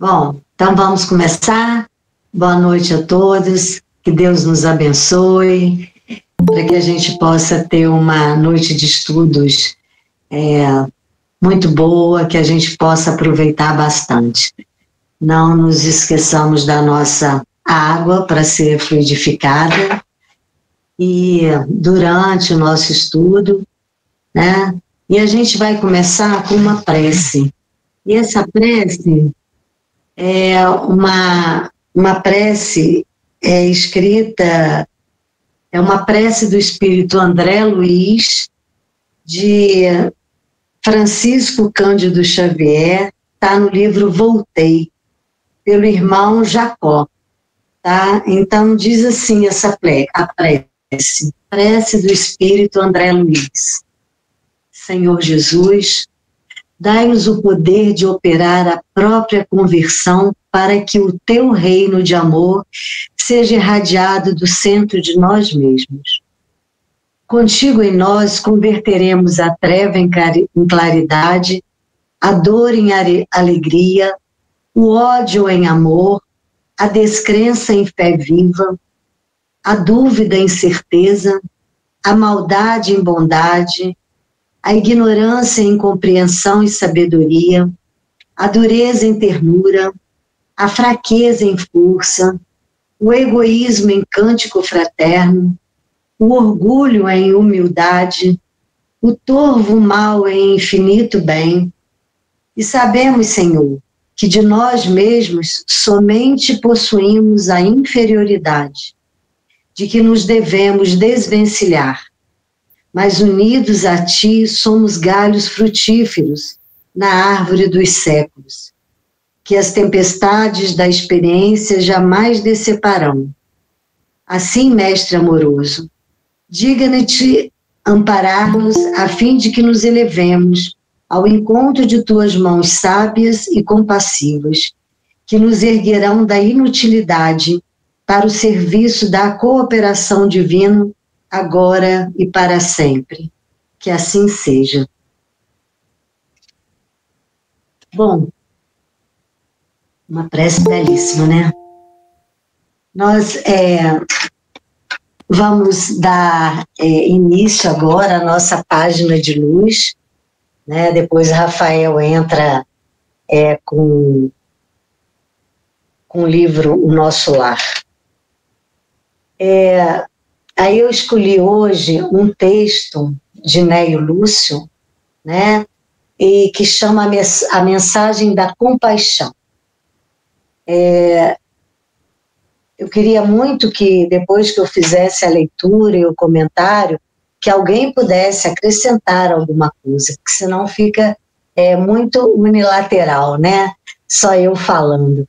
Bom, então vamos começar. Boa noite a todos, que Deus nos abençoe, para que a gente possa ter uma noite de estudos muito boa, que a gente possa aproveitar bastante. Não nos esqueçamos da nossa água para ser fluidificada e durante o nosso estudo, né? E a gente vai começar com uma prece. E essa prece é uma prece escrita, é uma prece do Espírito André Luiz, de Francisco Cândido Xavier, está no livro Voltei, pelo irmão Jacó. Tá? Então diz assim a prece do Espírito André Luiz. Senhor Jesus, dai-nos o poder de operar a própria conversão para que o teu reino de amor seja irradiado do centro de nós mesmos. Contigo em nós converteremos a treva em claridade, a dor em alegria, o ódio em amor, a descrença em fé viva, a dúvida em certeza, a maldade em bondade, a ignorância em compreensão e sabedoria, a dureza em ternura, a fraqueza em força, o egoísmo em cântico fraterno, o orgulho em humildade, o torvo mal em infinito bem. E sabemos, Senhor, que de nós mesmos somente possuímos a inferioridade, de que nos devemos desvencilhar, mas unidos a Ti somos galhos frutíferos na árvore dos séculos, que as tempestades da experiência jamais deceparão. Assim, Mestre amoroso, digna-te amparar-nos a fim de que nos elevemos ao encontro de Tuas mãos sábias e compassivas, que nos erguerão da inutilidade para o serviço da cooperação divina, agora e para sempre. Que assim seja. Bom, uma prece belíssima, né? Nós vamos dar início agora à nossa página de luz, né? Depois Rafael entra com o livro O Nosso Lar. Aí eu escolhi hoje um texto de Neio Lúcio, né, e que chama A Mensagem da Compaixão. Eu queria muito que, depois que eu fizesse a leitura e o comentário, que alguém pudesse acrescentar alguma coisa, porque senão fica muito unilateral, né? Só eu falando.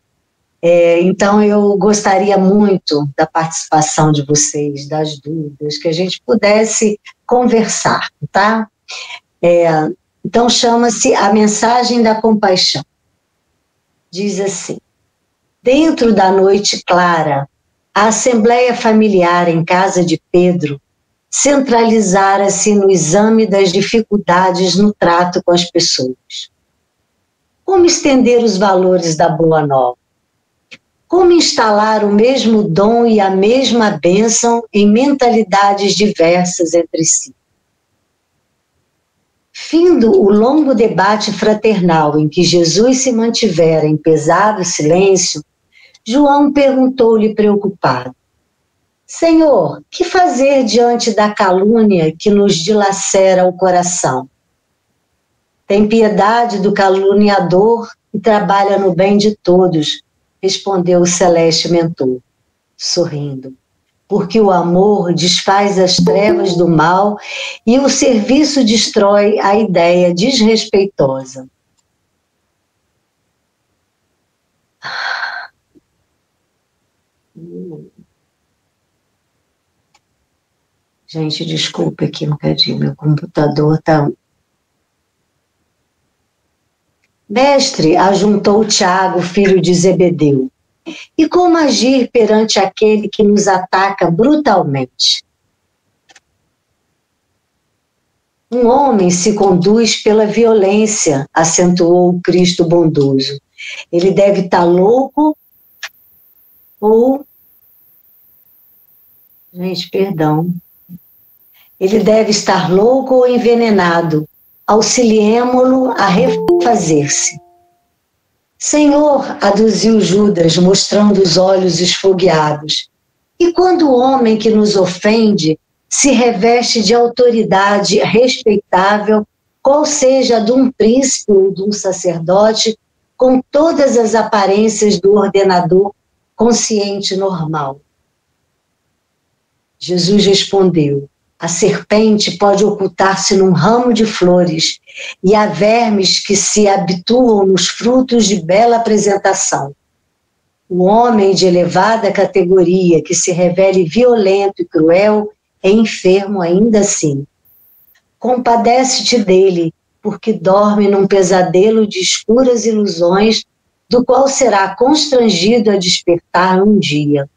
Então, eu gostaria muito da participação de vocês, das dúvidas, que a gente pudesse conversar, tá? Então, chama-se A Mensagem da Compaixão. Diz assim: dentro da noite clara, a assembleia familiar em casa de Pedro centralizara-se no exame das dificuldades no trato com as pessoas. Como estender os valores da Boa Nova? Como instalar o mesmo dom e a mesma bênção em mentalidades diversas entre si? Findo o longo debate fraternal em que Jesus se mantivera em pesado silêncio, João perguntou-lhe preocupado: Senhor, que fazer diante da calúnia que nos dilacera o coração? Tem piedade do caluniador e trabalha no bem de todos, respondeu o celeste mentor, sorrindo, porque o amor desfaz as trevas do mal e o serviço destrói a ideia desrespeitosa. Gente, desculpa aqui um bocadinho, meu computador está... Mestre, ajuntou Tiago, filho de Zebedeu, e como agir perante aquele que nos ataca brutalmente? Um homem se conduz pela violência, acentuou o Cristo bondoso, Ele deve estar louco ou... Gente, perdão. Ele deve estar louco ou envenenado. Auxiliemo-lo a refazer-se. Senhor, aduziu Judas, mostrando os olhos esfogueados. E quando o homem que nos ofende se reveste de autoridade respeitável, qual seja a de um príncipe ou de um sacerdote, com todas as aparências do ordenador consciente normal? Jesus respondeu: a serpente pode ocultar-se num ramo de flores, e há vermes que se habituam nos frutos de bela apresentação. O homem de elevada categoria, que se revele violento e cruel, é enfermo ainda assim. Compadece-te dele, porque dorme num pesadelo de escuras ilusões, do qual será constrangido a despertar um dia.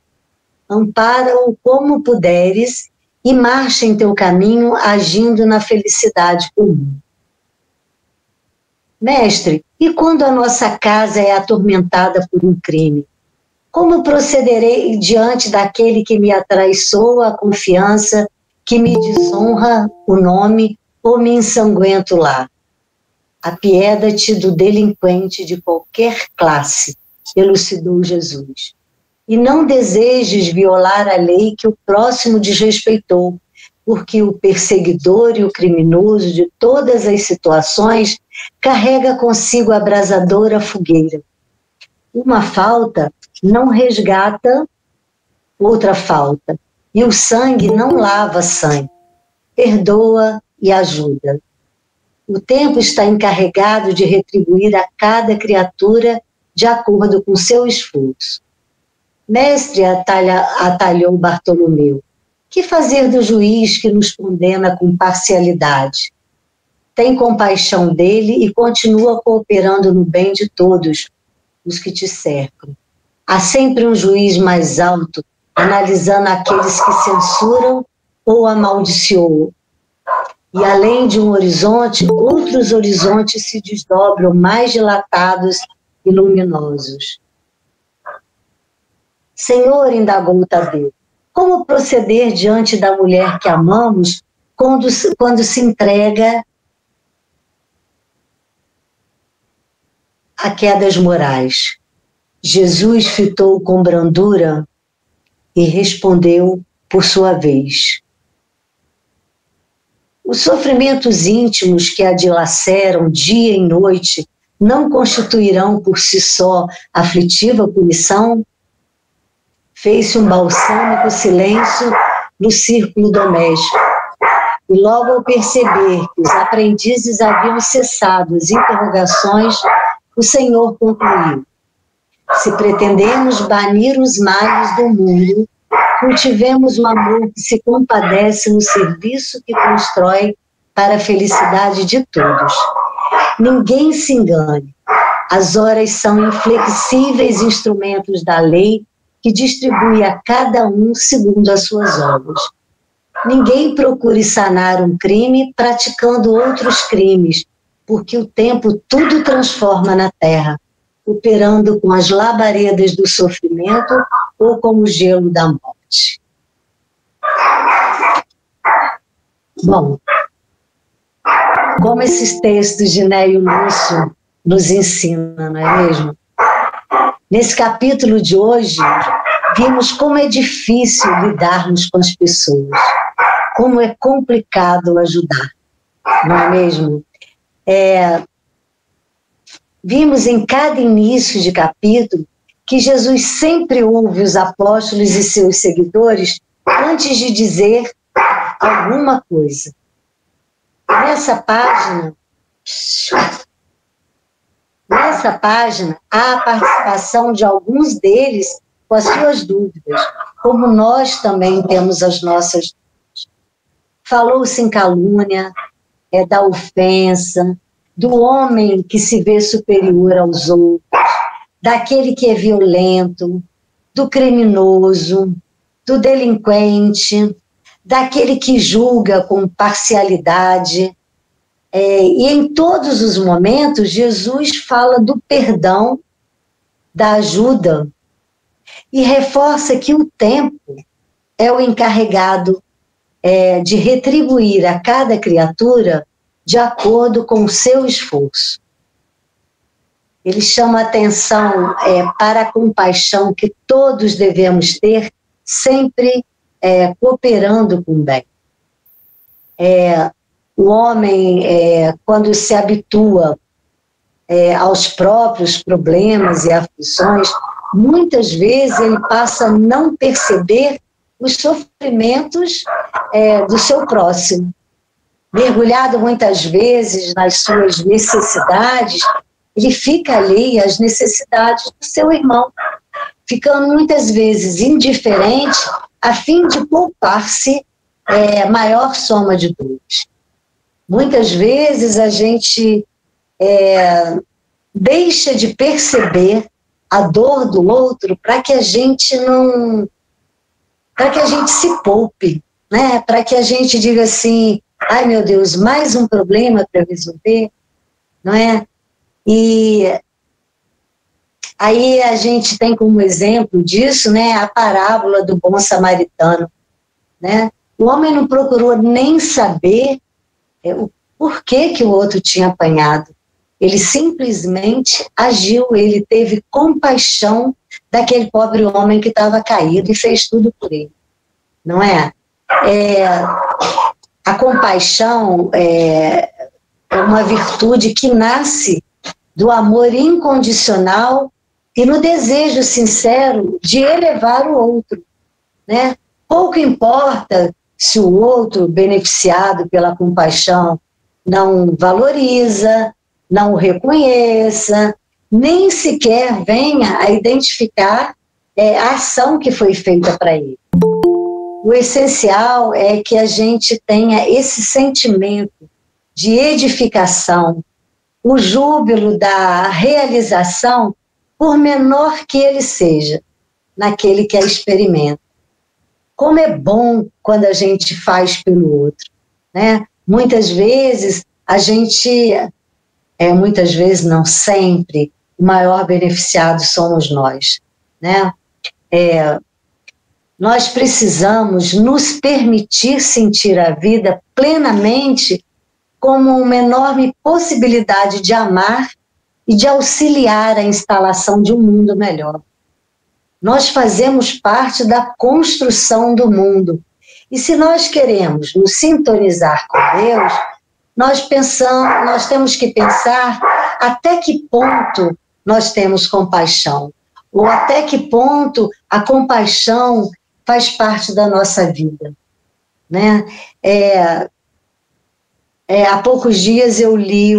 Ampara-o como puderes e marcha em teu caminho, agindo na felicidade comum. Mestre, e quando a nossa casa é atormentada por um crime? Como procederei diante daquele que me atraiçoa a confiança, que me desonra o nome ou me ensanguenta o lar? Apieda-te do delinquente de qualquer classe, elucidou Jesus. E não desejes violar a lei que o próximo desrespeitou, porque o perseguidor e o criminoso de todas as situações carrega consigo a abrasadora fogueira. Uma falta não resgata outra falta, e o sangue não lava sangue, perdoa e ajuda. O tempo está encarregado de retribuir a cada criatura de acordo com seu esforço. Mestre, atalhou Bartolomeu, que fazer do juiz que nos condena com parcialidade? Tem compaixão dele e continua cooperando no bem de todos os que te cercam. Há sempre um juiz mais alto, analisando aqueles que censuram ou amaldiçoam. E além de um horizonte, outros horizontes se desdobram mais dilatados e luminosos. Senhor, indagou Tadeu, como proceder diante da mulher que amamos quando se entrega a quedas morais? Jesus fitou com brandura e respondeu por sua vez. Os sofrimentos íntimos que a dilaceram dia e noite não constituirão por si só aflitiva punição? Fez-se um balsâmico silêncio no círculo doméstico. E logo ao perceber que os aprendizes haviam cessado as interrogações, o Senhor concluiu: se pretendemos banir os males do mundo, cultivemos o amor que se compadece no serviço que constrói para a felicidade de todos. Ninguém se engane. As horas são inflexíveis instrumentos da lei que distribui a cada um segundo as suas obras. Ninguém procure sanar um crime praticando outros crimes, porque o tempo tudo transforma na terra, operando com as labaredas do sofrimento ou com o gelo da morte. Bom, como esses textos de Neio Lúcio nos ensinam, não é mesmo? Nesse capítulo de hoje, vimos como é difícil lidarmos com as pessoas, como é complicado ajudar, não é mesmo? Vimos em cada início de capítulo que Jesus sempre ouve os apóstolos e seus seguidores antes de dizer alguma coisa. Nessa página, há a participação de alguns deles com as suas dúvidas, como nós também temos as nossas dúvidas. Falou-se em calúnia, da ofensa, do homem que se vê superior aos outros, daquele que é violento, do criminoso, do delinquente, daquele que julga com parcialidade. E em todos os momentos, Jesus fala do perdão da ajuda e reforça que o tempo é o encarregado de retribuir a cada criatura de acordo com o seu esforço. Ele chama atenção para a compaixão que todos devemos ter, sempre cooperando com o bem. O homem, quando se habitua aos próprios problemas e aflições, muitas vezes ele passa a não perceber os sofrimentos do seu próximo. Mergulhado muitas vezes nas suas necessidades, ele fica ali às necessidades do seu irmão, ficando muitas vezes indiferente a fim de poupar-se maior soma de dores. Muitas vezes a gente deixa de perceber a dor do outro para que a gente se poupe, né? Para que a gente diga assim, ai meu Deus, mais um problema para resolver, não é? E aí a gente tem como exemplo disso, né, a parábola do bom samaritano, né? O homem não procurou nem saber o porquê que o outro tinha apanhado. Ele simplesmente agiu, ele teve compaixão daquele pobre homem que estava caído e fez tudo por ele, não é? A compaixão é uma virtude que nasce do amor incondicional e no desejo sincero de elevar o outro, né? Pouco importa se o outro, beneficiado pela compaixão, não valoriza, não o reconheça, nem sequer venha a identificar a ação que foi feita para ele. O essencial é que a gente tenha esse sentimento de edificação, o júbilo da realização, por menor que ele seja, naquele que a experimenta. Como é bom quando a gente faz pelo outro, né? Muitas vezes a gente, muitas vezes não sempre, o maior beneficiado somos nós, né? Nós precisamos nos permitir sentir a vida plenamente como uma enorme possibilidade de amar e de auxiliar a instalação de um mundo melhor. Nós fazemos parte da construção do mundo. E se nós queremos nos sintonizar com Deus, nós temos que pensar até que ponto nós temos compaixão, ou até que ponto a compaixão faz parte da nossa vida, né? Há poucos dias eu li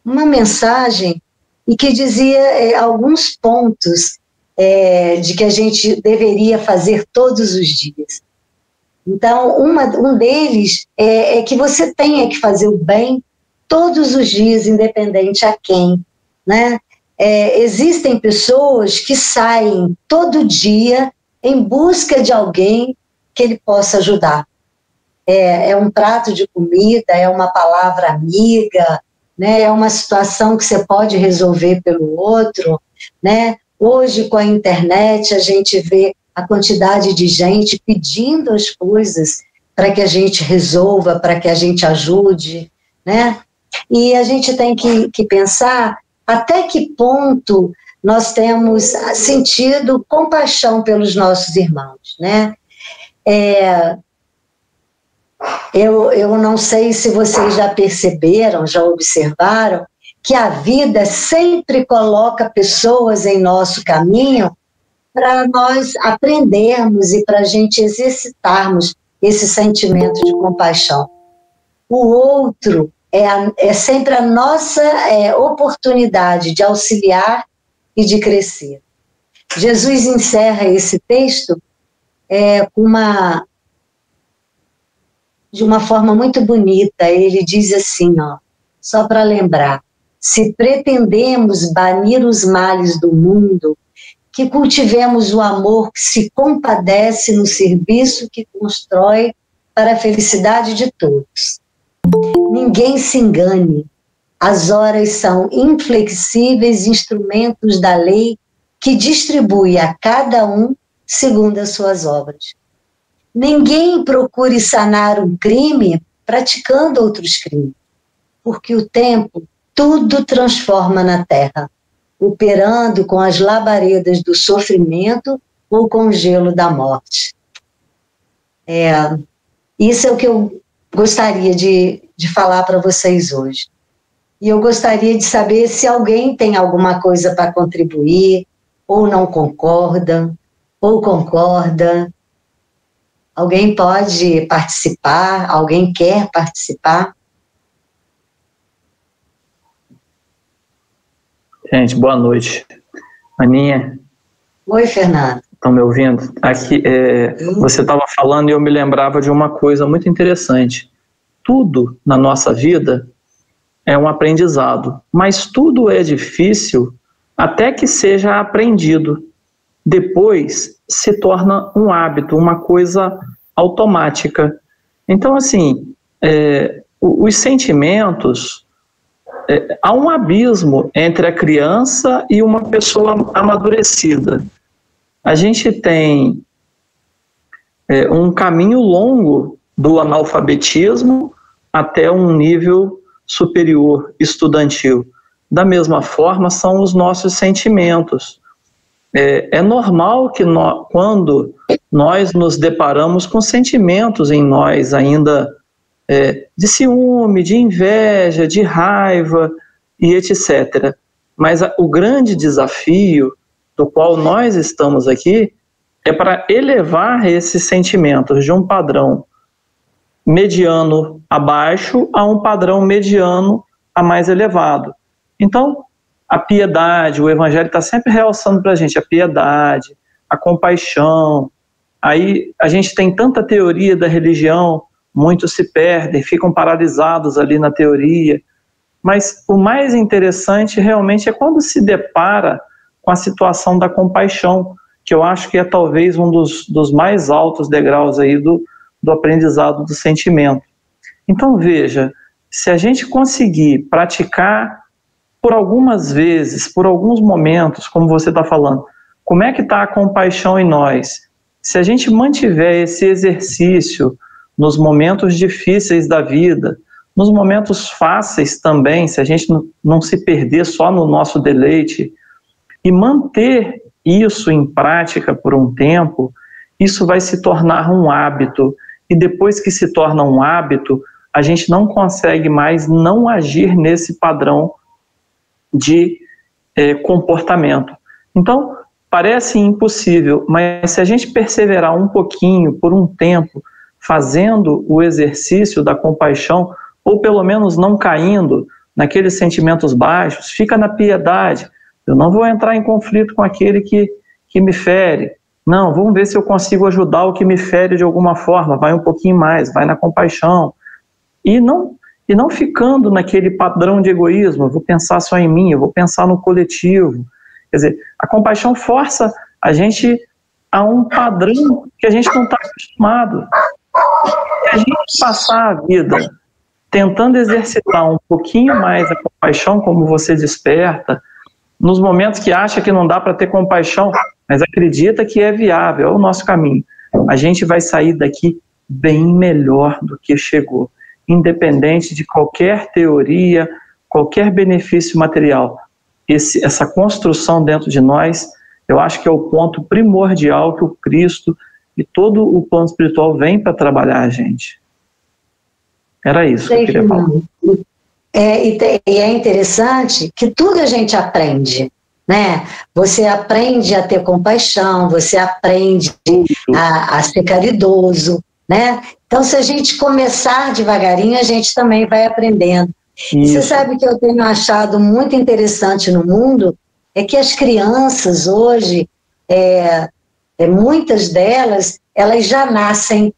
uma mensagem e que dizia alguns pontos de que a gente deveria fazer todos os dias. Então, um deles é que você tenha que fazer o bem todos os dias, independente a quem, né? Existem pessoas que saem todo dia em busca de alguém que ele possa ajudar. É um prato de comida, é uma palavra amiga, né? É uma situação que você pode resolver pelo outro, né? Hoje, com a internet, a gente vê a quantidade de gente pedindo as coisas para que a gente resolva, para que a gente ajude, né? E a gente tem que pensar até que ponto nós temos sentido compaixão pelos nossos irmãos, né? Eu não sei se vocês já perceberam, já observaram, que a vida sempre coloca pessoas em nosso caminho para nós aprendermos e para a gente exercitarmos esse sentimento de compaixão. O outro é sempre a nossa oportunidade de auxiliar e de crescer. Jesus encerra esse texto de uma forma muito bonita. Ele diz assim, só para lembrar: se pretendemos banir os males do mundo, que cultivemos o amor que se compadece no serviço que constrói para a felicidade de todos. Ninguém se engane, As horas são inflexíveis instrumentos da lei que distribui a cada um segundo as suas obras. Ninguém procure sanar um crime praticando outros crimes, porque o tempo tudo transforma na terra, operando com as labaredas do sofrimento ou com o gelo da morte. Isso é o que eu gostaria de falar para vocês hoje. E eu gostaria de saber se alguém tem alguma coisa para contribuir, ou não concorda, ou concorda. Alguém pode participar? Alguém quer participar? Gente, boa noite. Aninha. Oi, Fernando. Estão me ouvindo? Aqui, você estava falando e eu me lembrava de uma coisa muito interessante. Tudo na nossa vida é um aprendizado, mas tudo é difícil até que seja aprendido. Depois se torna um hábito, uma coisa automática. Então, assim, os sentimentos, há um abismo entre a criança e uma pessoa amadurecida. A gente tem um caminho longo do analfabetismo até um nível superior, estudantil. Da mesma forma, são os nossos sentimentos. É normal que quando nós nos deparamos com sentimentos em nós ainda de ciúme, de inveja, de raiva e etc. Mas o grande desafio do qual nós estamos aqui é para elevar esses sentimentos de um padrão mediano a baixo a um padrão mediano a mais elevado. Então, a piedade, o Evangelho está sempre realçando para a gente a piedade, a compaixão. Aí a gente tem tanta teoria da religião, muitos se perdem, ficam paralisados ali na teoria. Mas o mais interessante realmente é quando se depara com a situação da compaixão, que eu acho que é talvez um dos mais altos degraus aí do aprendizado do sentimento. Então veja, se a gente conseguir praticar por algumas vezes, por alguns momentos, como você está falando, como é que está a compaixão em nós? Se a gente mantiver esse exercício nos momentos difíceis da vida, nos momentos fáceis também, se a gente não se perder só no nosso deleite, e manter isso em prática por um tempo, isso vai se tornar um hábito. E depois que se torna um hábito, a gente não consegue mais não agir nesse padrão de comportamento. Então, parece impossível, mas se a gente perseverar um pouquinho, por um tempo, fazendo o exercício da compaixão, ou pelo menos não caindo naqueles sentimentos baixos, fica na piedade. Eu não vou entrar em conflito com aquele que me fere. Não, vamos ver se eu consigo ajudar o que me fere de alguma forma. Vai um pouquinho mais, vai na compaixão. E não ficando naquele padrão de egoísmo, eu vou pensar só em mim, eu vou pensar no coletivo. Quer dizer, a compaixão força a gente a um padrão que a gente não está acostumado. Se a gente passar a vida tentando exercitar um pouquinho mais a compaixão, como você desperta, nos momentos que acha que não dá para ter compaixão, mas acredita que é viável, é o nosso caminho, a gente vai sair daqui bem melhor do que chegou, independente de qualquer teoria, qualquer benefício material. Essa construção dentro de nós, eu acho que é o ponto primordial que o Cristo e todo o plano espiritual vem para trabalhar a gente. Era isso que eu queria falar. E é interessante que tudo a gente aprende, né? Você aprende a ter compaixão, você aprende a ser caridoso, né? Então, se a gente começar devagarinho, a gente também vai aprendendo. E você sabe que eu tenho achado muito interessante no mundo é que as crianças hoje, muitas delas, elas já nascem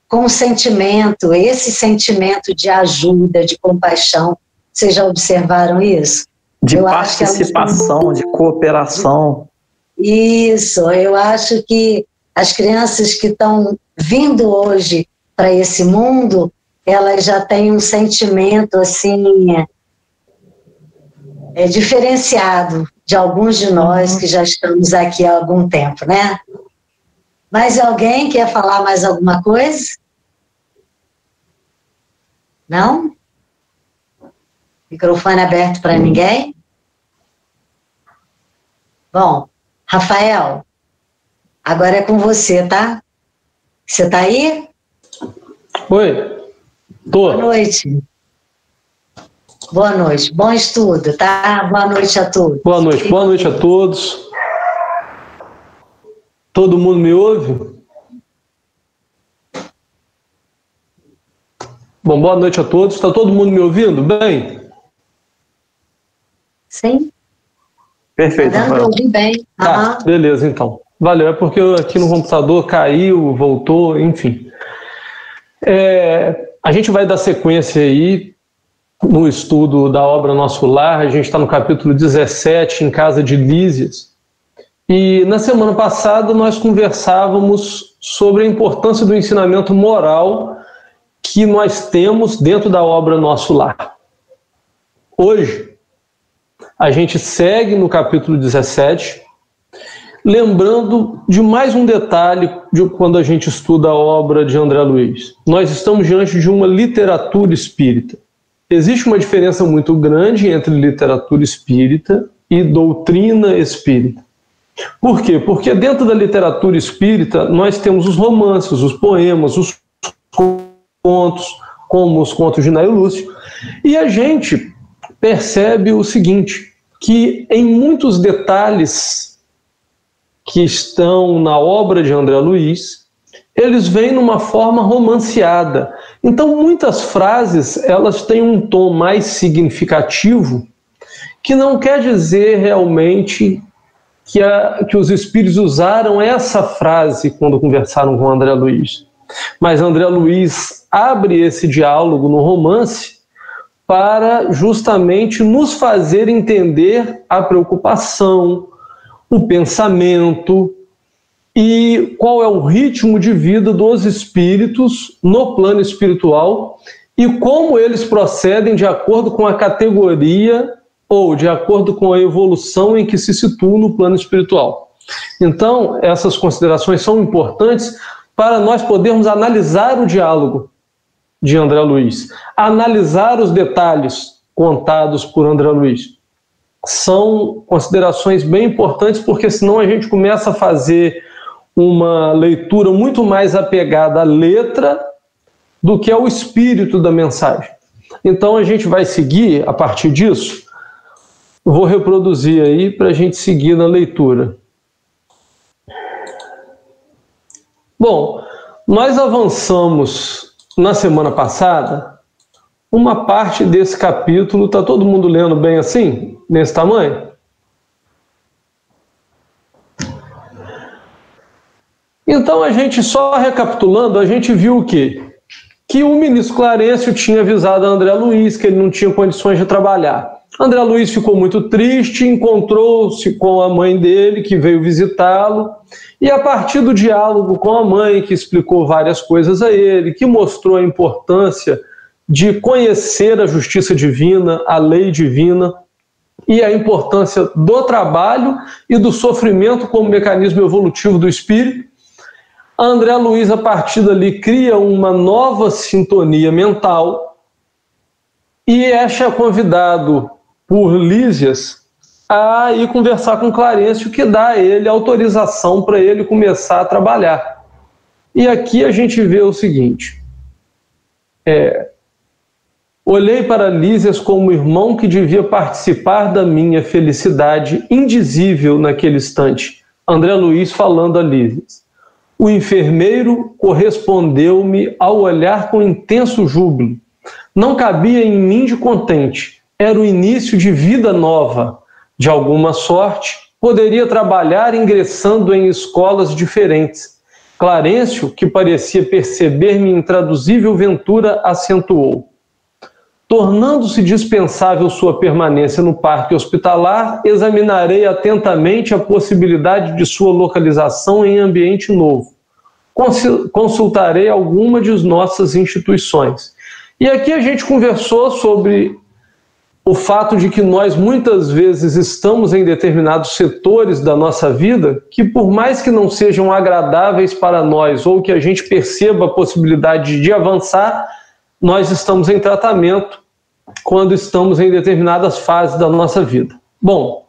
com um sentimento, esse sentimento de ajuda, de compaixão. Vocês já observaram isso? De participação, de cooperação. Isso, eu acho que as crianças que estão vindo hoje para esse mundo, elas já têm um sentimento assim, diferenciado de alguns de nós que já estamos aqui há algum tempo, né? Mais alguém quer falar mais alguma coisa? Não? Microfone aberto para ninguém? Bom, Rafael, agora é com você, tá? Você tá aí? Oi, tô. Boa noite. Boa noite. Bom estudo, tá? Boa noite a todos. Boa noite a todos. Todo mundo me ouve? Bom, boa noite a todos. Está todo mundo me ouvindo bem? Sim. Perfeito. Tá dando para ouvir bem. Tá, beleza, então. Valeu, é porque aqui no computador caiu, voltou, enfim. A gente vai dar sequência aí no estudo da obra Nosso Lar. A gente está no capítulo 17, em casa de Lísias. E na semana passada nós conversávamos sobre a importância do ensinamento moral que nós temos dentro da obra Nosso Lar. Hoje, a gente segue no capítulo 17, lembrando de mais um detalhe de quando a gente estuda a obra de André Luiz. Nós estamos diante de uma literatura espírita. Existe uma diferença muito grande entre literatura espírita e doutrina espírita. Por quê? Porque dentro da literatura espírita nós temos os romances, os poemas, os contos, como os contos de Naio Lúcio, e a gente percebe o seguinte, que em muitos detalhes que estão na obra de André Luiz, eles vêm numa forma romanceada. Então muitas frases, elas têm um tom mais significativo, que não quer dizer realmente que os espíritos usaram essa frase quando conversaram com André Luiz. Mas André Luiz abre esse diálogo no romance para justamente nos fazer entender a preocupação, o pensamento e qual é o ritmo de vida dos espíritos no plano espiritual e como eles procedem de acordo com a categoria ou de acordo com a evolução em que se situam no plano espiritual. Então, essas considerações são importantes para nós podermos analisar o diálogo de André Luiz, analisar os detalhes contados por André Luiz. São considerações bem importantes, porque senão a gente começa a fazer uma leitura muito mais apegada à letra do que ao espírito da mensagem. Então a gente vai seguir, a partir disso, eu vou reproduzir aí para a gente seguir na leitura. Bom, nós avançamos na semana passada uma parte desse capítulo. Está todo mundo lendo bem assim, nesse tamanho? Então a gente, só recapitulando, a gente viu o quê? Que o ministro Clarencio tinha avisado a André Luiz que ele não tinha condições de trabalhar. André Luiz ficou muito triste, encontrou-se com a mãe dele, que veio visitá-lo, e a partir do diálogo com a mãe, que explicou várias coisas a ele, que mostrou a importância de conhecer a justiça divina, a lei divina, e a importância do trabalho e do sofrimento como mecanismo evolutivo do espírito, André Luiz, a partir dali, cria uma nova sintonia mental e é convidado por Lísias a ir conversar com Clarencio, que dá a ele autorização para ele começar a trabalhar. E aqui a gente vê o seguinte: olhei para Lísias como irmão que devia participar da minha felicidade indizível naquele instante. André Luiz falando a Lísias. O enfermeiro correspondeu-me ao olhar com intenso júbilo. Não cabia em mim de contente. Era o início de vida nova. De alguma sorte, poderia trabalhar ingressando em escolas diferentes. Clarencio, que parecia perceber minha intraduzível ventura, acentuou. Tornando-se dispensável sua permanência no parque hospitalar, examinarei atentamente a possibilidade de sua localização em ambiente novo. Consultarei alguma de nossas instituições. E aqui a gente conversou sobre o fato de que nós muitas vezes estamos em determinados setores da nossa vida que, por mais que não sejam agradáveis para nós ou que a gente perceba a possibilidade de avançar, nós estamos em tratamento quando estamos em determinadas fases da nossa vida. Bom,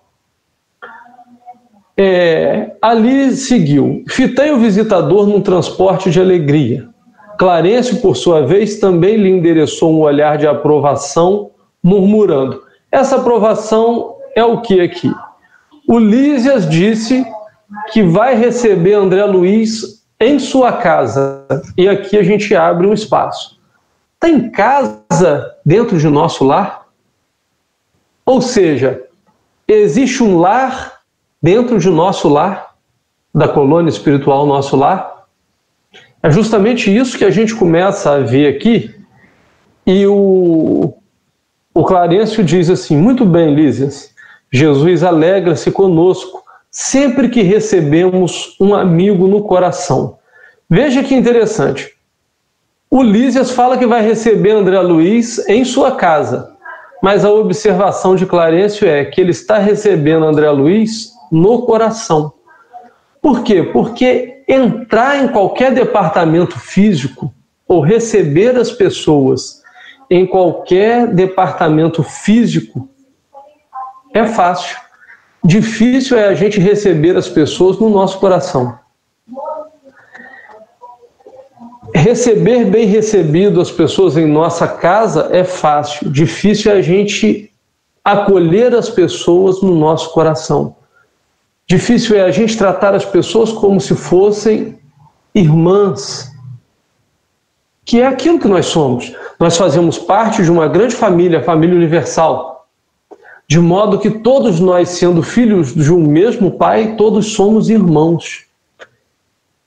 ali seguiu. Fitei o visitador num transporte de alegria. Clarencio, por sua vez, também lhe endereçou um olhar de aprovação, murmurando. Essa aprovação é o que aqui? O Lísias disse que vai receber André Luiz em sua casa. E aqui a gente abre um espaço. Tem casa dentro de nosso lar? Ou seja, existe um lar dentro de nosso lar, da colônia espiritual nosso lar? É justamente isso que a gente começa a ver aqui. E o Clarencio diz assim, muito bem, Lísias, Jesus alegra-se conosco sempre que recebemos um amigo no coração. Veja que interessante. O Lísias fala que vai receber André Luiz em sua casa, mas a observação de Clarencio é que ele está recebendo André Luiz no coração. Por quê? Porque entrar em qualquer departamento físico ou receber as pessoas em qualquer departamento físico é fácil. Difícil é a gente receber as pessoas no nosso coração. Receber bem recebido as pessoas em nossa casa é fácil. Difícil é a gente acolher as pessoas no nosso coração. Difícil é a gente tratar as pessoas como se fossem irmãs, que é aquilo que nós somos. Nós fazemos parte de uma grande família, a família universal, de modo que todos nós, sendo filhos de um mesmo pai, todos somos irmãos.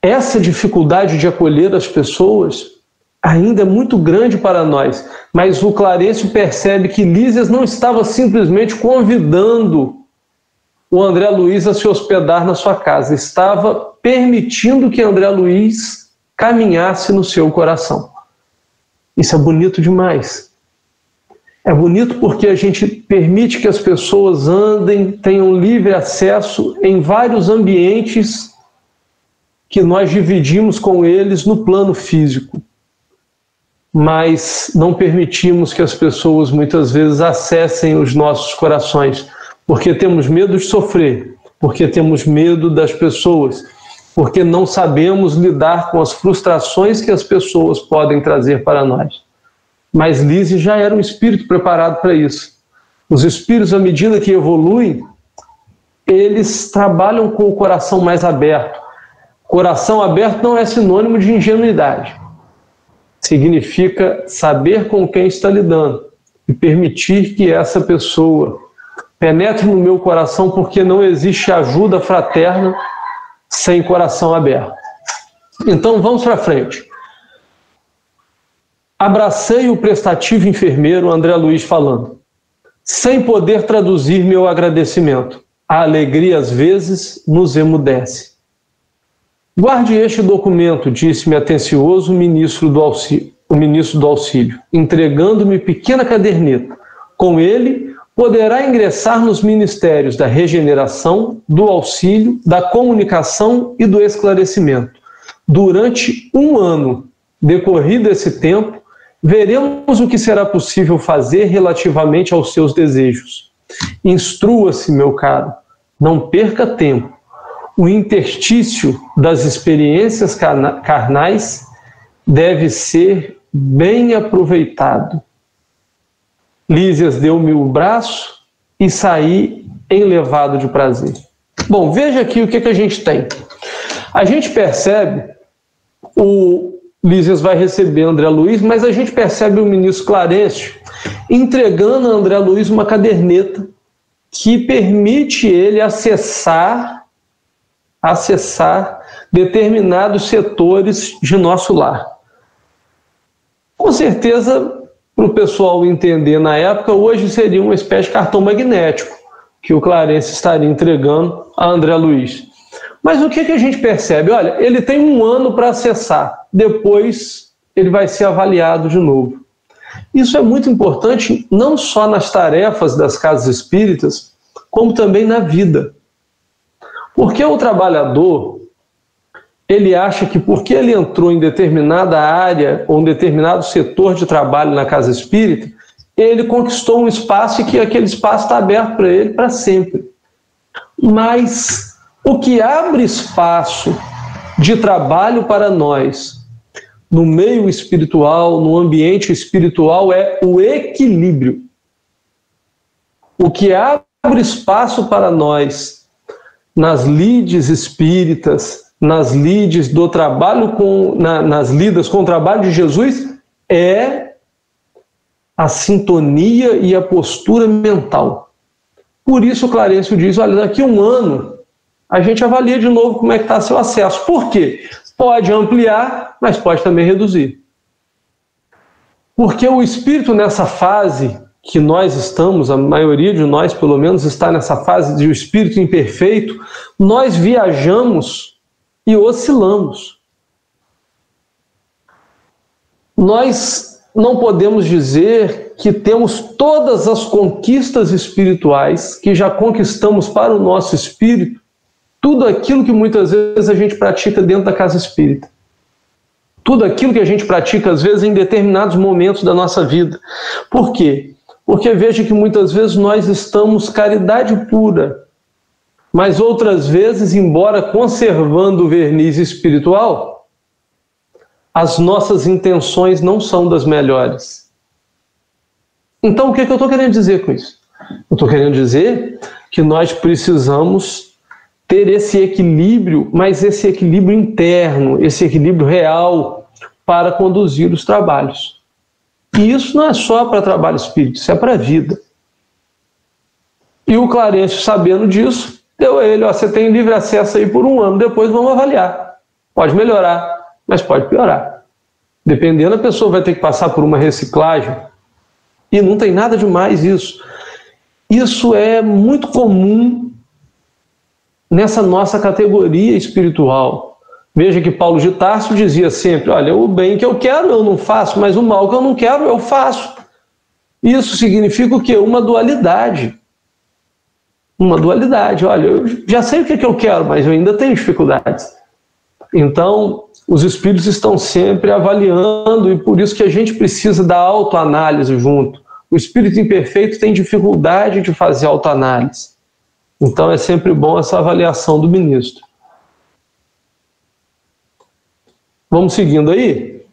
Essa dificuldade de acolher as pessoas ainda é muito grande para nós, mas o Clarencio percebe que Lísias não estava simplesmente convidando o André Luiz a se hospedar na sua casa, estava permitindo que André Luiz caminhasse no seu coração. Isso é bonito demais. É bonito porque a gente permite que as pessoas andem, tenham livre acesso em vários ambientes que nós dividimos com eles no plano físico. Mas não permitimos que as pessoas muitas vezes acessem os nossos corações, porque temos medo de sofrer, porque temos medo das pessoas, porque não sabemos lidar com as frustrações que as pessoas podem trazer para nós. Mas Lísias já era um espírito preparado para isso. Os espíritos, à medida que evoluem, eles trabalham com o coração mais aberto. Coração aberto não é sinônimo de ingenuidade. Significa saber com quem está lidando e permitir que essa pessoa penetre no meu coração, porque não existe ajuda fraterna sem coração aberto. Então vamos para frente. Abracei o prestativo enfermeiro, André Luiz falando, sem poder traduzir meu agradecimento. A alegria às vezes nos emudece. Guarde este documento, disse-me atencioso o ministro do auxílio, entregando-me pequena caderneta. Com ele, poderá ingressar nos ministérios da regeneração, do auxílio, da comunicação e do esclarecimento. Durante um ano, decorrido esse tempo, veremos o que será possível fazer relativamente aos seus desejos. Instrua-se, meu caro, não perca tempo. O interstício das experiências carnais deve ser bem aproveitado. Lísias deu-me o braço e saí enlevado de prazer. Bom, veja aqui o que a gente tem. A gente percebe, o Lísias vai receber André Luiz, mas a gente percebe o ministro Clarencio entregando a André Luiz uma caderneta que permite ele acessar determinados setores de nosso lar. Com certeza, para o pessoal entender na época, hoje seria uma espécie de cartão magnético que o Clarencio estaria entregando a André Luiz. Mas o que a gente percebe? Olha, ele tem um ano para acessar, depois ele vai ser avaliado de novo. Isso é muito importante não só nas tarefas das casas espíritas, como também na vida. Porque o trabalhador, ele acha que porque ele entrou em determinada área ou um determinado setor de trabalho na casa espírita, ele conquistou um espaço e que aquele espaço está aberto para ele para sempre. Mas o que abre espaço de trabalho para nós no meio espiritual, no ambiente espiritual, é o equilíbrio. O que abre espaço para nós nas lides espíritas, nas lides do trabalho nas lidas com o trabalho de Jesus, é a sintonia e a postura mental. Por isso Clarencio diz, olha, daqui a um ano a gente avalia de novo como é que está seu acesso. Por quê? Pode ampliar, mas pode também reduzir. Porque o espírito nessa fase que nós estamos, a maioria de nós pelo menos está nessa fase de espírito imperfeito, nós viajamos e oscilamos. Nós não podemos dizer que temos todas as conquistas espirituais que já conquistamos para o nosso espírito, tudo aquilo que muitas vezes a gente pratica dentro da casa espírita. Tudo aquilo que a gente pratica, às vezes, em determinados momentos da nossa vida. Por quê? Porque veja que muitas vezes nós estamos caridade pura, mas outras vezes, embora conservando o verniz espiritual, as nossas intenções não são das melhores. Então, o que eu estou querendo dizer com isso? Eu estou querendo dizer que nós precisamos ter esse equilíbrio, mas esse equilíbrio interno, esse equilíbrio real para conduzir os trabalhos. E isso não é só para trabalho espírita, isso é para a vida. E o Clarencio, sabendo disso, deu a ele, ó, você tem livre acesso aí por um ano, depois vamos avaliar. Pode melhorar, mas pode piorar. Dependendo, a pessoa vai ter que passar por uma reciclagem. E não tem nada de mais isso. Isso é muito comum nessa nossa categoria espiritual. Veja que Paulo de Tarso dizia sempre, olha, o bem que eu quero eu não faço, mas o mal que eu não quero eu faço. Isso significa o quê? Uma dualidade. Uma dualidade. Olha, eu já sei o que eu quero, mas eu ainda tenho dificuldades. Então, os espíritos estão sempre avaliando e por isso que a gente precisa da autoanálise junto. O espírito imperfeito tem dificuldade de fazer autoanálise. Então é sempre bom essa avaliação do ministro. Vamos seguindo aí?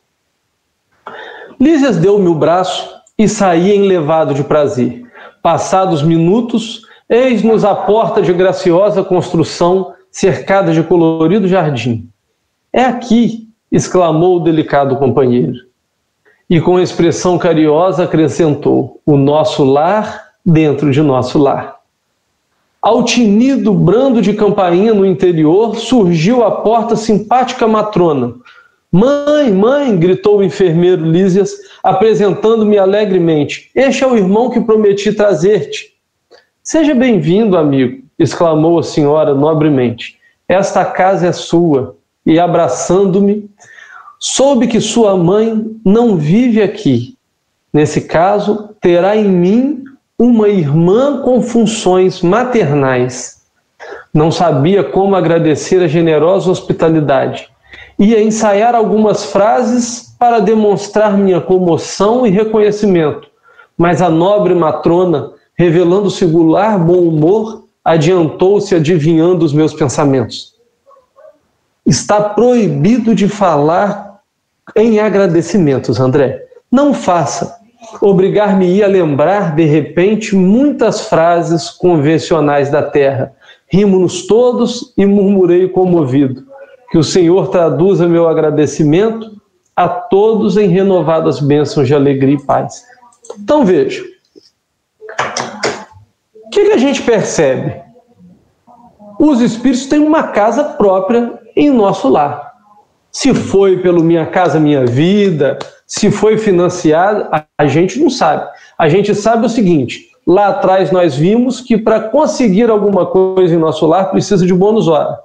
Lísias deu-me o braço e saí enlevado de prazer. Passados minutos, eis-nos à porta de graciosa construção cercada de colorido jardim. É aqui, exclamou o delicado companheiro. E com expressão carinhosa acrescentou, o nosso lar dentro de nosso lar. Ao tinido brando de campainha no interior, surgiu à porta simpática matrona. Mãe, mãe, gritou o enfermeiro Lísias, apresentando-me alegremente. Este é o irmão que prometi trazer-te. Seja bem-vindo, amigo, exclamou a senhora nobremente. Esta casa é sua. E abraçando-me, soube que sua mãe não vive aqui. Nesse caso, terá em mim uma irmã com funções maternais. Não sabia como agradecer a generosa hospitalidade. Ia ensaiar algumas frases para demonstrar minha comoção e reconhecimento, mas a nobre matrona, revelando singular bom humor, adiantou-se adivinhando os meus pensamentos. Está proibido de falar em agradecimentos, André. Não faça. Obrigar-me-ia a lembrar, de repente, muitas frases convencionais da terra. Rimo-nos todos e murmurei comovido. Que o Senhor traduza meu agradecimento a todos em renovadas bênçãos de alegria e paz. Então veja, o que a gente percebe? Os espíritos têm uma casa própria em nosso lar. Se foi pelo Minha Casa Minha Vida, se foi financiado, a gente não sabe. A gente sabe o seguinte, lá atrás nós vimos que para conseguir alguma coisa em nosso lar precisa de bônus hora.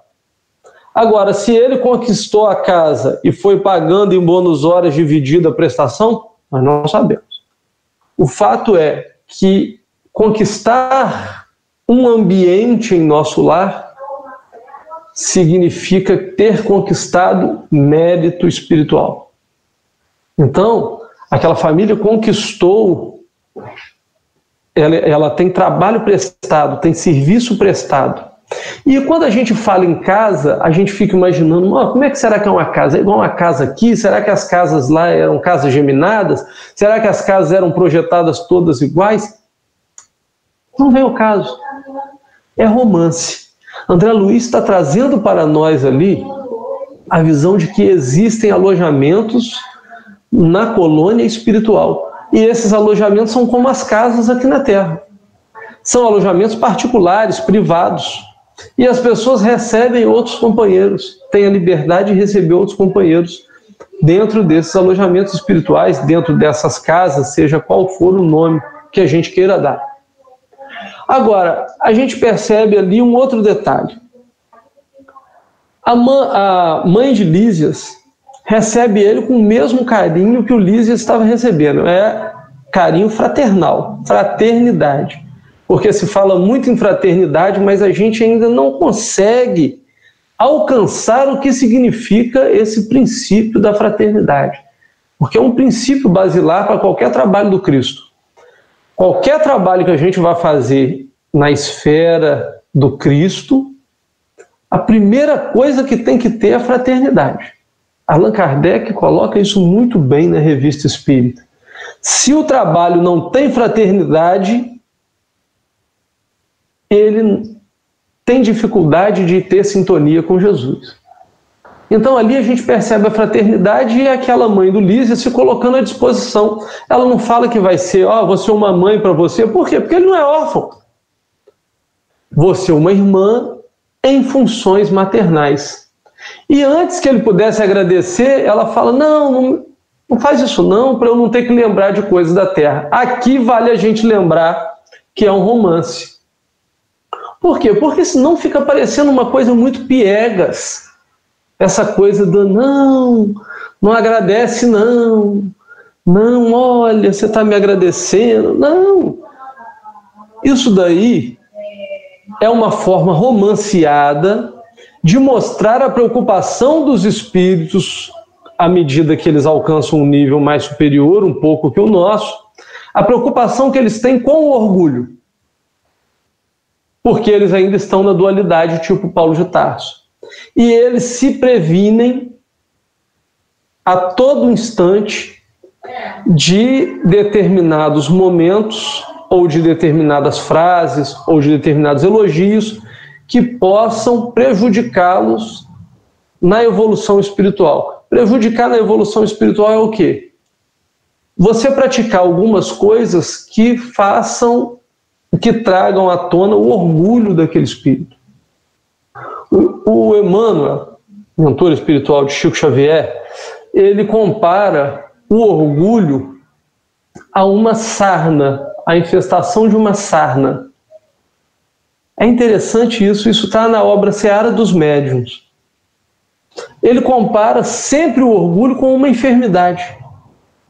Agora, se ele conquistou a casa e foi pagando em bônus horas dividida a prestação, nós não sabemos. O fato é que conquistar um ambiente em nosso lar significa ter conquistado mérito espiritual. Então, aquela família conquistou, ela tem trabalho prestado, tem serviço prestado. E quando a gente fala em casa, a gente fica imaginando, como é que será que é uma casa? É igual uma casa aqui? Será que as casas lá eram casas geminadas? Será que as casas eram projetadas todas iguais? Não vem o caso. É romance. André Luiz está trazendo para nós ali a visão de que existem alojamentos na colônia espiritual. E esses alojamentos são como as casas aqui na Terra. São alojamentos particulares, privados. E as pessoas recebem outros companheiros, têm a liberdade de receber outros companheiros dentro desses alojamentos espirituais, dentro dessas casas, seja qual for o nome que a gente queira dar. Agora, a gente percebe ali um outro detalhe. A mãe de Lísias recebe ele com o mesmo carinho que o Lísias estava recebendo. É carinho fraternal, fraternidade. Porque se fala muito em fraternidade, mas a gente ainda não consegue alcançar o que significa esse princípio da fraternidade. Porque é um princípio basilar para qualquer trabalho do Cristo. Qualquer trabalho que a gente vai fazer na esfera do Cristo, a primeira coisa que tem que ter é a fraternidade. Allan Kardec coloca isso muito bem na Revista Espírita. Se o trabalho não tem fraternidade, ele tem dificuldade de ter sintonia com Jesus. Então ali a gente percebe a fraternidade e aquela mãe do Lísias se colocando à disposição. Ela não fala que vai ser, vou ser uma mãe para você. Por quê? Porque ele não é órfão. Vou ser uma irmã em funções maternais. E antes que ele pudesse agradecer, ela fala, não faz isso não, para eu não ter que lembrar de coisas da terra. Aqui vale a gente lembrar que é um romance. Por quê? Porque senão fica parecendo uma coisa muito piegas. Essa coisa do não agradece não, olha, você está me agradecendo. Não. Isso daí é uma forma romanceada de mostrar a preocupação dos espíritos à medida que eles alcançam um nível mais superior, um pouco que o nosso, a preocupação que eles têm com o orgulho. Porque eles ainda estão na dualidade tipo Paulo de Tarso. E eles se previnem a todo instante de determinados momentos, ou de determinadas frases, ou de determinados elogios, que possam prejudicá-los na evolução espiritual. Prejudicar na evolução espiritual é o quê? Você praticar algumas coisas que tragam à tona o orgulho daquele espírito. O Emmanuel, mentor espiritual de Chico Xavier, ele compara o orgulho a uma sarna, a infestação de uma sarna. É interessante isso está na obra Seara dos Médiuns. Ele compara sempre o orgulho com uma enfermidade.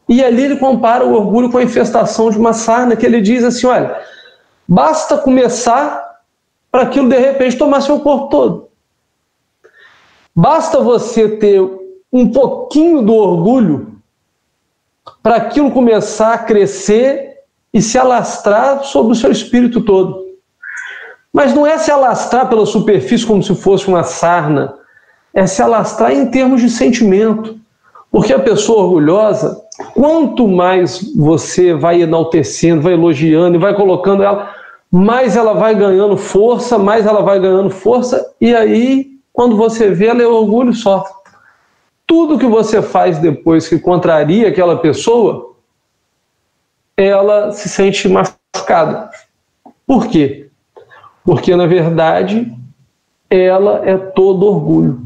E ali ele compara o orgulho com a infestação de uma sarna, que ele diz assim, olha, basta começar para aquilo de repente tomar seu corpo todo. Basta você ter um pouquinho do orgulho para aquilo começar a crescer e se alastrar sobre o seu espírito todo. Mas não é se alastrar pela superfície como se fosse uma sarna, é se alastrar em termos de sentimento. Porque a pessoa orgulhosa, quanto mais você vai enaltecendo, vai elogiando e vai colocando ela, mais ela vai ganhando força, e aí, quando você vê, ela é orgulho só. Tudo que você faz depois que contraria aquela pessoa, ela se sente machucada. Por quê? Porque, na verdade, ela é todo orgulho.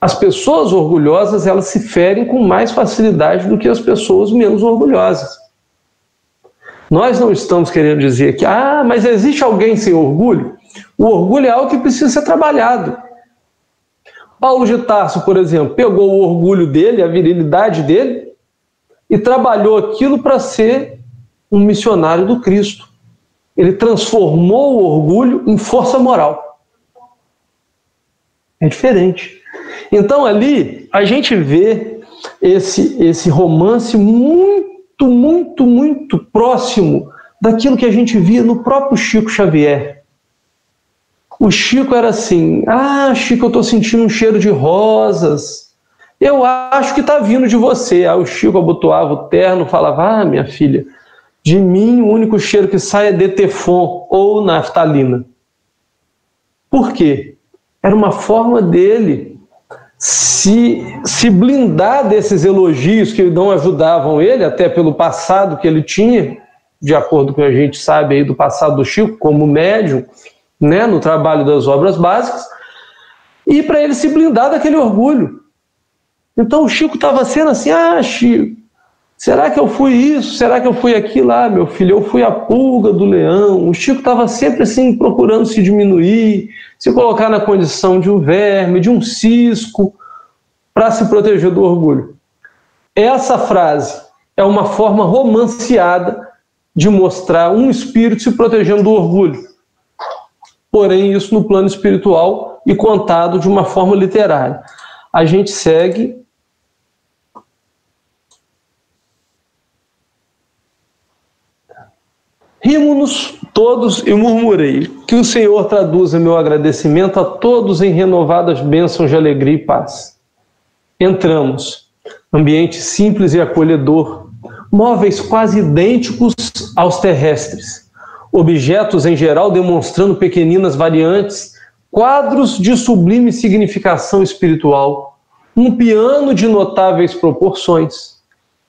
As pessoas orgulhosas, elas se ferem com mais facilidade do que as pessoas menos orgulhosas. Nós não estamos querendo dizer que, mas existe alguém sem orgulho? O orgulho é algo que precisa ser trabalhado. Paulo de Tarso, por exemplo, pegou o orgulho dele, a virilidade dele, e trabalhou aquilo para ser um missionário do Cristo. Ele transformou o orgulho em força moral. É diferente. Então ali a gente vê esse romance muito, muito, muito próximo daquilo que a gente via no próprio Chico Xavier. O Chico era assim: ah, Chico, eu estou sentindo um cheiro de rosas, eu acho que está vindo de você. Aí o Chico abotoava o terno, falava: ah, minha filha, de mim o único cheiro que sai é Detefon ou naftalina. Por quê? Era uma forma dele se blindar desses elogios que não ajudavam ele, até pelo passado que ele tinha, de acordo com o que a gente sabe aí do passado do Chico, como médium, né, no trabalho das obras básicas, e para ele se blindar daquele orgulho. Então o Chico estava sendo assim: ah, Chico, será que eu fui isso? Será que eu fui aquilo? Lá, meu filho, eu fui a pulga do leão. O Chico estava sempre assim, procurando se diminuir, se colocar na condição de um verme, de um cisco, para se proteger do orgulho. Essa frase é uma forma romanceada de mostrar um espírito se protegendo do orgulho. Porém, isso no plano espiritual e contado de uma forma literária. A gente segue. Rimo-nos todos e murmurei. Que o Senhor traduza meu agradecimento a todos em renovadas bênçãos de alegria e paz. Entramos. Ambiente simples e acolhedor. Móveis quase idênticos aos terrestres. Objetos em geral demonstrando pequeninas variantes. Quadros de sublime significação espiritual. Um piano de notáveis proporções.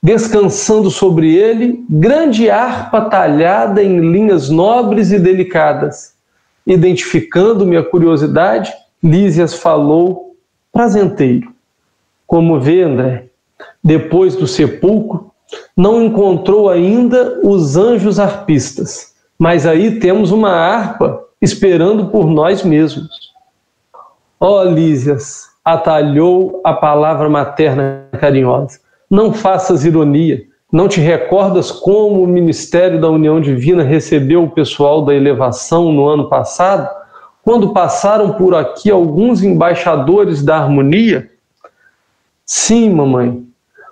Descansando sobre ele, grande harpa talhada em linhas nobres e delicadas. Identificando minha curiosidade, Lísias falou prazenteiro. Como vê, André, depois do sepulcro, não encontrou ainda os anjos harpistas, mas aí temos uma harpa esperando por nós mesmos. Ó, Lísias, atalhou a palavra materna carinhosa. Não faças ironia. Não te recordas como o Ministério da União Divina recebeu o pessoal da elevação no ano passado, quando passaram por aqui alguns embaixadores da harmonia? Sim, mamãe,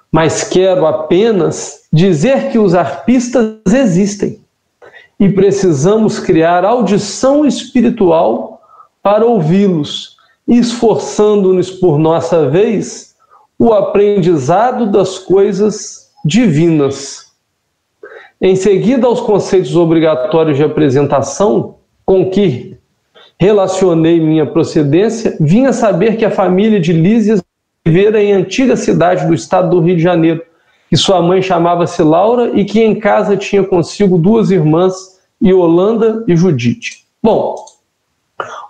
mas quero apenas dizer que os harpistas existem e precisamos criar audição espiritual para ouvi-los, esforçando-nos por nossa vez o aprendizado das coisas divinas. Em seguida aos conceitos obrigatórios de apresentação, com que relacionei minha procedência, vim a saber que a família de Lísias vivera em antiga cidade do estado do Rio de Janeiro, que sua mãe chamava-se Laura e que em casa tinha consigo 2 irmãs, Yolanda e Judite. Bom,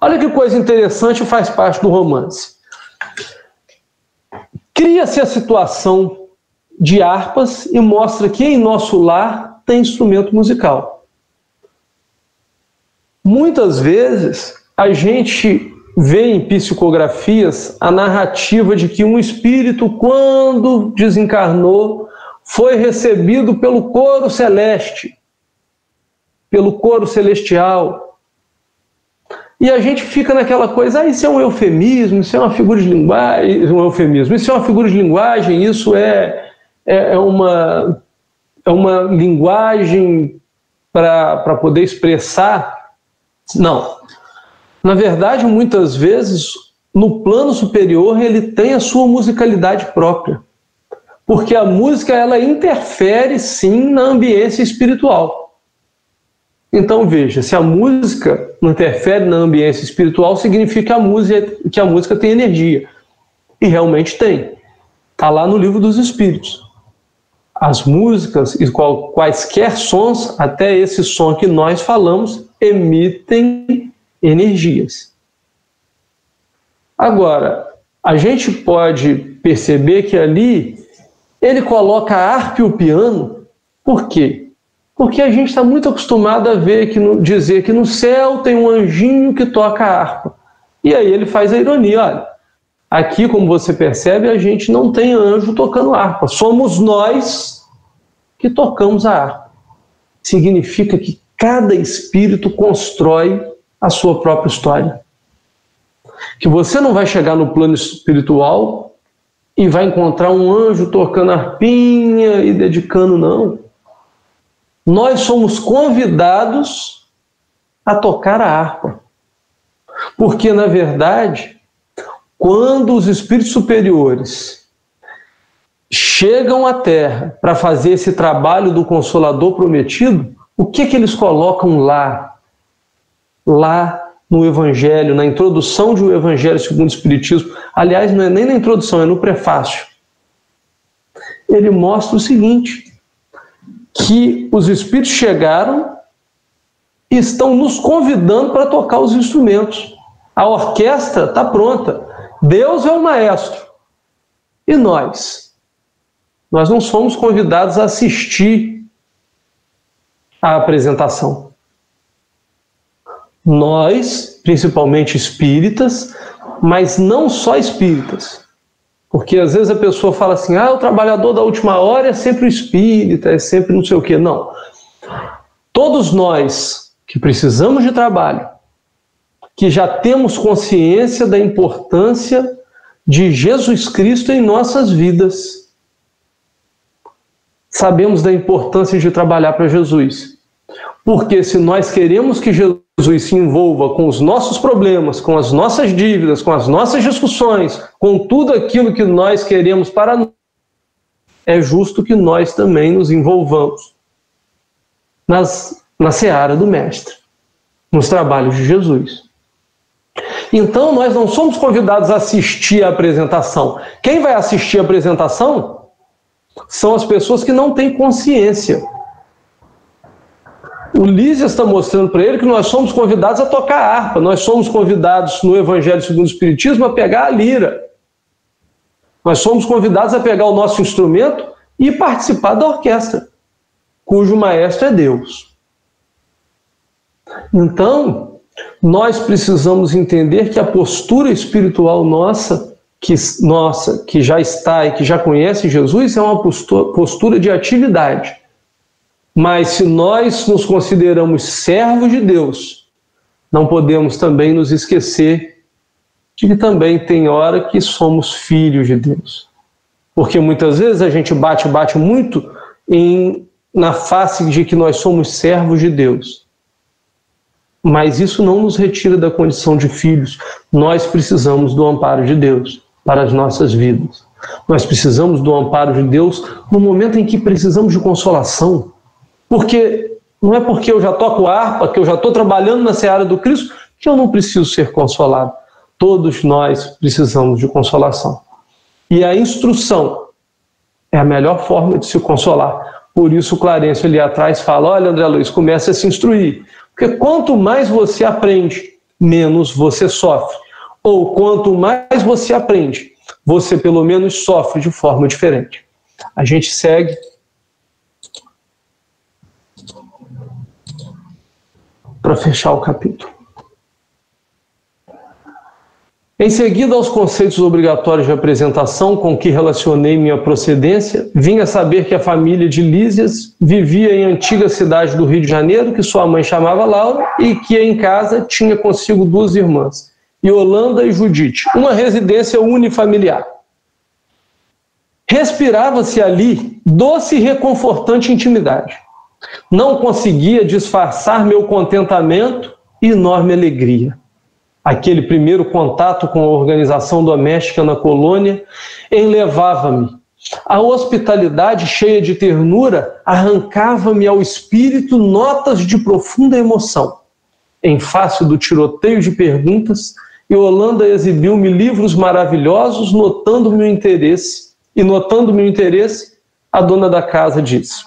olha que coisa interessante, faz parte do romance. Cria-se a situação de harpas e mostra que em nosso lar tem instrumento musical. Muitas vezes a gente vê em psicografias a narrativa de que um espírito, quando desencarnou, foi recebido pelo coro celeste, pelo coro celestial. E a gente fica naquela coisa: isso é um eufemismo, isso é uma figura de linguagem, isso é uma figura de linguagem, isso é uma linguagem para poder expressar. Não. Na verdade, muitas vezes, no plano superior, ele tem a sua musicalidade própria. Porque a música, ela interfere, sim, na ambiência espiritual. Então, veja, se a música não interfere na ambiência espiritual, significa que a música tem energia. E realmente tem. Está lá no Livro dos Espíritos. As músicas e quaisquer sons, até esse som que nós falamos, emitem energias. Agora, a gente pode perceber que ali ele coloca a harpa e o piano. Por quê? Porque a gente está muito acostumado a dizer que no céu tem um anjinho que toca a harpa. E aí ele faz a ironia: olha, aqui, como você percebe, a gente não tem anjo tocando harpa. Somos nós que tocamos a harpa. significa que cada espírito constrói a sua própria história. Que você não vai chegar no plano espiritual e vai encontrar um anjo tocando harpinha e dedicando, não. Nós somos convidados a tocar a harpa. Porque, na verdade, quando os espíritos superiores chegam à Terra para fazer esse trabalho do Consolador prometido, o que eles colocam lá? Lá no Evangelho, na introdução de O Evangelho segundo o Espiritismo. Aliás, não é nem na introdução, é no prefácio. Ele mostra o seguinte, que os espíritos chegaram e estão nos convidando para tocar os instrumentos. A orquestra está pronta. Deus é o maestro. E nós? Nós não somos convidados a assistir à apresentação. Nós, principalmente espíritas, mas não só espíritas. Porque às vezes a pessoa fala assim, o trabalhador da última hora é sempre espírita, é sempre não sei o quê. Não. Todos nós que precisamos de trabalho, que já temos consciência da importância de Jesus Cristo em nossas vidas, sabemos da importância de trabalhar para Jesus. Porque se nós queremos que Jesus se envolva com os nossos problemas, com as nossas dívidas, com as nossas discussões, com tudo aquilo que nós queremos para nós, é justo que nós também nos envolvamos na seara do Mestre, nos trabalhos de Jesus. Então nós não somos convidados a assistir a apresentação. Quem vai assistir a apresentação são as pessoas que não têm consciência. O Lísias está mostrando para ele que nós somos convidados a tocar a harpa, nós somos convidados no Evangelho segundo o Espiritismo a pegar a lira. Nós somos convidados a pegar o nosso instrumento e participar da orquestra, cujo maestro é Deus. Então, nós precisamos entender que a postura espiritual nossa, que já está e que já conhece Jesus, é uma postura de atividade. Mas se nós nos consideramos servos de Deus, não podemos também nos esquecer de que também tem hora que somos filhos de Deus. Porque muitas vezes a gente bate muito na face de que nós somos servos de Deus. Mas isso não nos retira da condição de filhos. Nós precisamos do amparo de Deus para as nossas vidas. Nós precisamos do amparo de Deus no momento em que precisamos de consolação. Porque não é porque eu já toco harpa, que eu já estou trabalhando na seara do Cristo, que eu não preciso ser consolado. Todos nós precisamos de consolação. E a instrução é a melhor forma de se consolar. Por isso o Clarencio ali atrás fala, olha André Luiz, comece a se instruir. Porque quanto mais você aprende, menos você sofre. Ou quanto mais você aprende, você pelo menos sofre de forma diferente. A gente segue. Para fechar o capítulo. Em seguida aos conceitos obrigatórios de apresentação com que relacionei minha procedência, vim a saber que a família de Lísias vivia em antiga cidade do Rio de Janeiro, que sua mãe chamava Laura, e que em casa tinha consigo 2 irmãs, Yolanda e Judite, uma residência unifamiliar. Respirava-se ali doce e reconfortante intimidade. Não conseguia disfarçar meu contentamento e enorme alegria. Aquele primeiro contato com a organização doméstica na colônia enlevava-me. A hospitalidade cheia de ternura arrancava-me ao espírito notas de profunda emoção. Em face do tiroteio de perguntas, Yolanda exibiu-me livros maravilhosos, notando-me o interesse. E notando-me o interesse, a dona da casa disse: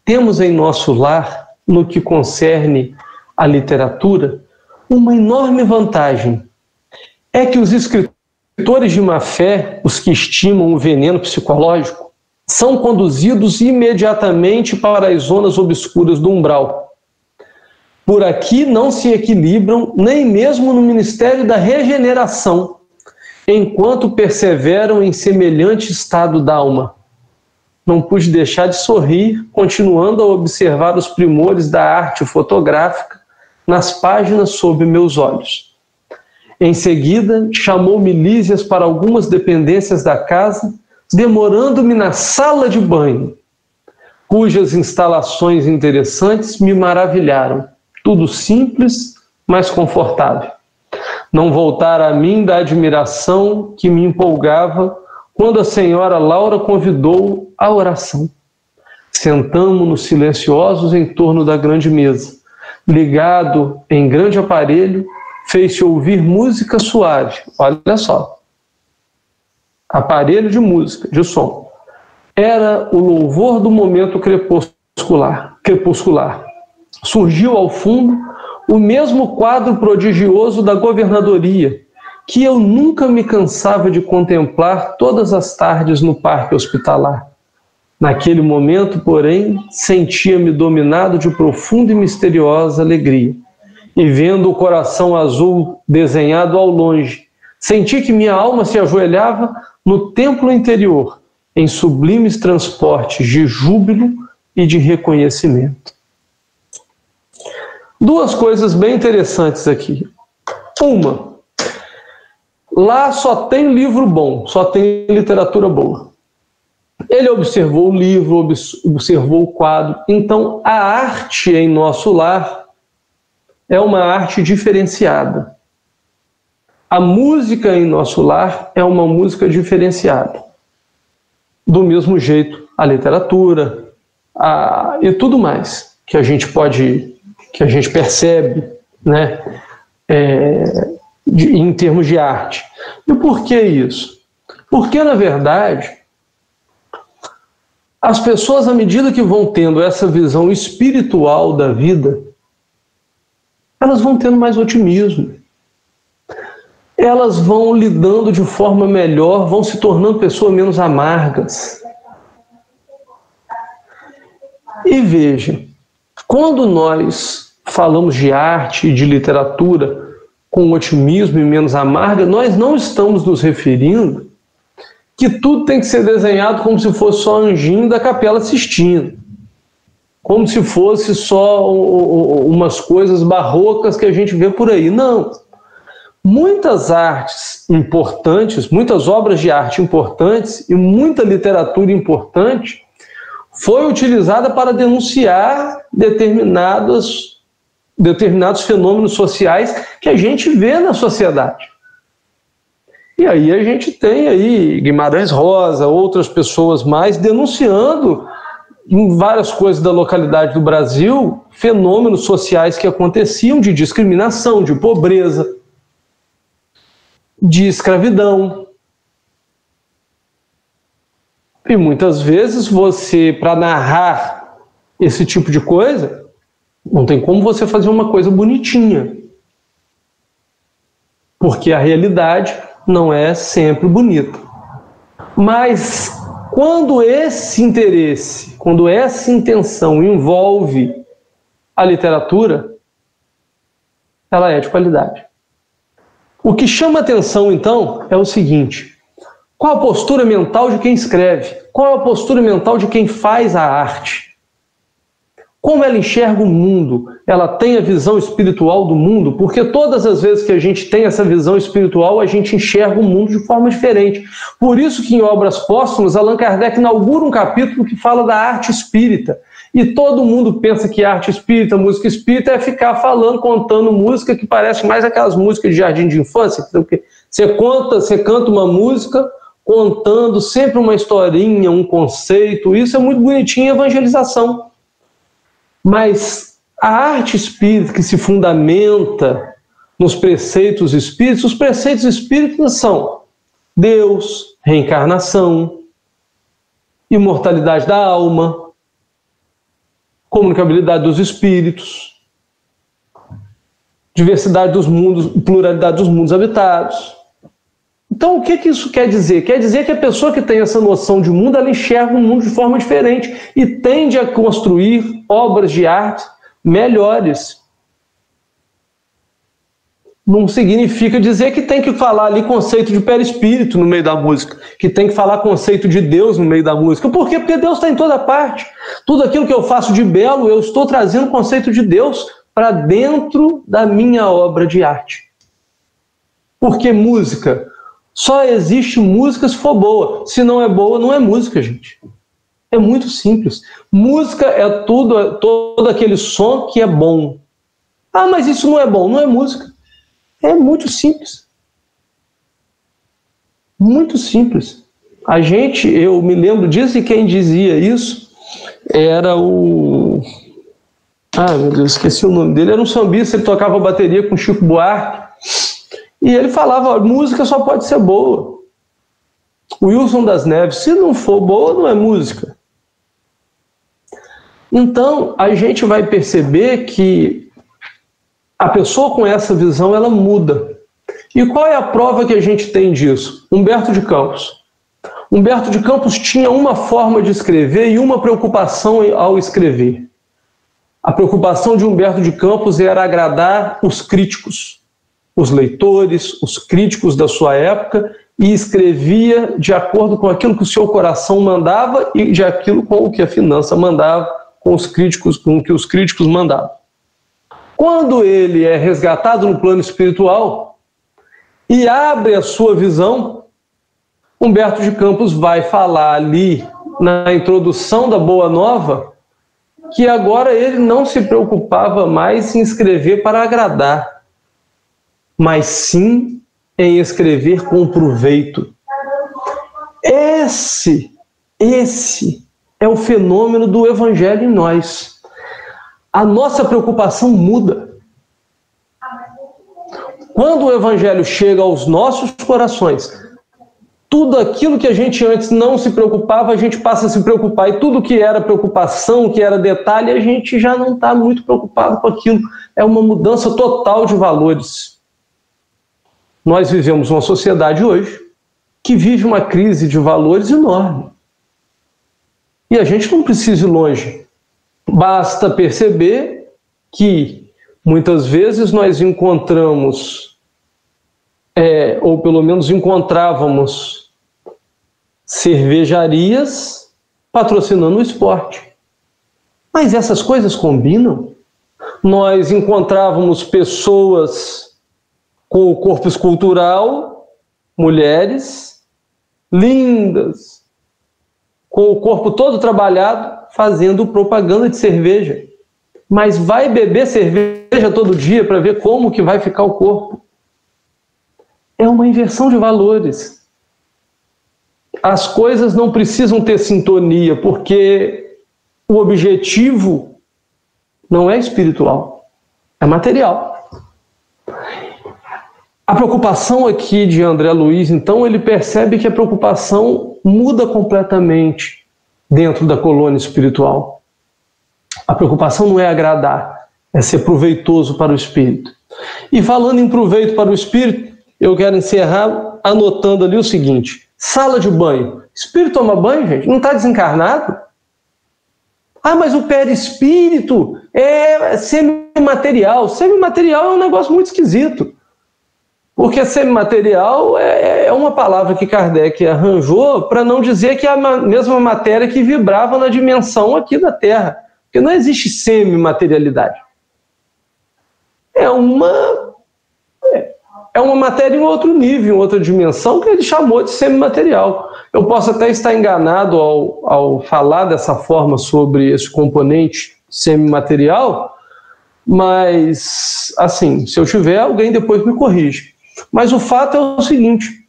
temos em nosso lar, no que concerne à literatura, uma enorme vantagem. É que os escritores de má fé, os que estimam o veneno psicológico, são conduzidos imediatamente para as zonas obscuras do umbral. Por aqui não se equilibram nem mesmo no ministério da regeneração, enquanto perseveram em semelhante estado d'alma. não pude deixar de sorrir, continuando a observar os primores da arte fotográfica nas páginas sob meus olhos. Em seguida, chamou-me Lísias para algumas dependências da casa, demorando-me na sala de banho, cujas instalações interessantes me maravilharam. Tudo simples, mas confortável. Não voltara a mim da admiração que me empolgava quando a senhora Laura convidou à oração. Sentamo-nos silenciosos em torno da grande mesa. Ligado em grande aparelho, fez-se ouvir música suave. Olha só. Aparelho de música, de som. Era o louvor do momento crepuscular. Surgiu ao fundo o mesmo quadro prodigioso da governadoria, que eu nunca me cansava de contemplar todas as tardes no parque hospitalar. Naquele momento, porém, sentia-me dominado de profunda e misteriosa alegria. E vendo o coração azul desenhado ao longe, senti que minha alma se ajoelhava no templo interior, em sublimes transportes de júbilo e de reconhecimento. Duas coisas bem interessantes aqui. Uma, lá só tem livro bom, só tem literatura boa. Ele observou o livro, observou o quadro. Então, a arte em nosso lar é uma arte diferenciada. A música em nosso lar é uma música diferenciada. Do mesmo jeito, a literatura e tudo mais que a gente percebe, né, em termos de arte. E por que isso? Porque, na verdade, as pessoas, à medida que vão tendo essa visão espiritual da vida, elas vão tendo mais otimismo. Elas vão lidando de forma melhor, vão se tornando pessoas menos amargas. E veja, quando nós falamos de arte e de literatura com otimismo e menos amarga, nós não estamos nos referindo que tudo tem que ser desenhado como se fosse só anjinho da Capela Sistina, como se fosse só umas coisas barrocas que a gente vê por aí. Não. Muitas artes importantes, muitas obras de arte importantes e muita literatura importante foi utilizada para denunciar determinados fenômenos sociais que a gente vê na sociedade. E aí a gente tem aí Guimarães Rosa, outras pessoas mais denunciando em várias coisas da localidade do Brasil fenômenos sociais que aconteciam de discriminação, de pobreza, de escravidão. E muitas vezes você, para narrar esse tipo de coisa, não tem como você fazer uma coisa bonitinha. Porque a realidade não é sempre bonita. Mas quando esse interesse, quando essa intenção envolve a literatura, ela é de qualidade. O que chama atenção, então, é o seguinte: qual a postura mental de quem escreve? Qual a postura mental de quem faz a arte? Como ela enxerga o mundo? Ela tem a visão espiritual do mundo? Porque todas as vezes que a gente tem essa visão espiritual, a gente enxerga o mundo de forma diferente. Por isso que em Obras Póstumas, Allan Kardec inaugura um capítulo que fala da arte espírita. E todo mundo pensa que arte espírita, música espírita, é ficar falando, contando música que parece mais aquelas músicas de jardim de infância. Você canta uma música contando sempre uma historinha, um conceito. Isso é muito bonitinho em evangelização. Mas a arte espírita que se fundamenta nos preceitos espíritas, os preceitos espíritas são Deus, reencarnação, imortalidade da alma, comunicabilidade dos espíritos, diversidade dos mundos, pluralidade dos mundos habitados. Então, o que isso quer dizer? Quer dizer que a pessoa que tem essa noção de mundo, ela enxerga o mundo de forma diferente e tende a construir obras de arte melhores. não significa dizer que tem que falar ali conceito de perispírito no meio da música, que tem que falar conceito de Deus no meio da música. Por quê? Porque Deus está em toda parte. Tudo aquilo que eu faço de belo, eu estou trazendo o conceito de Deus para dentro da minha obra de arte. Porque música, só existe música se for boa. Se não é boa, não é música, gente. É muito simples. Música é todo aquele som que é bom. Ah, mas isso não é bom. Não é música. É muito simples. Muito simples. Eu me lembro disso, e quem dizia isso era o... Ah, meu Deus, esqueci o nome dele. Era um sambista, ele tocava bateria com Chico Buarque. E ele falava, música só pode ser boa. O Wilson das Neves, se não for boa, não é música. Então, a gente vai perceber que a pessoa com essa visão, ela muda. E qual é a prova que a gente tem disso? Humberto de Campos. Humberto de Campos tinha uma forma de escrever e uma preocupação ao escrever. A preocupação de Humberto de Campos era agradar os críticos, os leitores, os críticos da sua época, e escrevia de acordo com aquilo que o seu coração mandava e de aquilo com o que a finança mandava, com o que os críticos mandavam. Quando ele é resgatado no plano espiritual e abre a sua visão, Humberto de Campos vai falar ali na introdução da Boa Nova que agora ele não se preocupava mais em escrever para agradar, mas sim em escrever com proveito. Esse é o fenômeno do Evangelho em nós. A nossa preocupação muda. Quando o Evangelho chega aos nossos corações, tudo aquilo que a gente antes não se preocupava, a gente passa a se preocupar. E tudo que era preocupação, que era detalhe, a gente já não está muito preocupado com aquilo. É uma mudança total de valores. Nós vivemos uma sociedade hoje que vive uma crise de valores enorme. E a gente não precisa ir longe. Basta perceber que muitas vezes nós encontramos, ou pelo menos encontrávamos, cervejarias patrocinando o esporte. Mas essas coisas combinam? Nós encontrávamos pessoas com o corpo escultural, mulheres lindas, com o corpo todo trabalhado, fazendo propaganda de cerveja. Mas vai beber cerveja todo dia para ver como que vai ficar o corpo. É uma inversão de valores. As coisas não precisam ter sintonia, porque o objetivo não é espiritual, é material. A preocupação aqui de André Luiz, então, ele percebe que a preocupação muda completamente dentro da colônia espiritual. A preocupação não é agradar, é ser proveitoso para o espírito. E falando em proveito para o espírito, eu quero encerrar anotando ali o seguinte: sala de banho. Espírito toma banho, gente? Não está desencarnado? Ah, mas o perispírito é semimaterial. Semimaterial é um negócio muito esquisito. Porque semimaterial é uma palavra que Kardec arranjou para não dizer que é a mesma matéria que vibrava na dimensão aqui da Terra. Porque não existe semimaterialidade. É uma matéria em outro nível, em outra dimensão, que ele chamou de semimaterial. Eu posso até estar enganado ao falar dessa forma sobre esse componente semimaterial, mas, assim, se eu tiver, alguém depois me corrige. Mas o fato é o seguinte: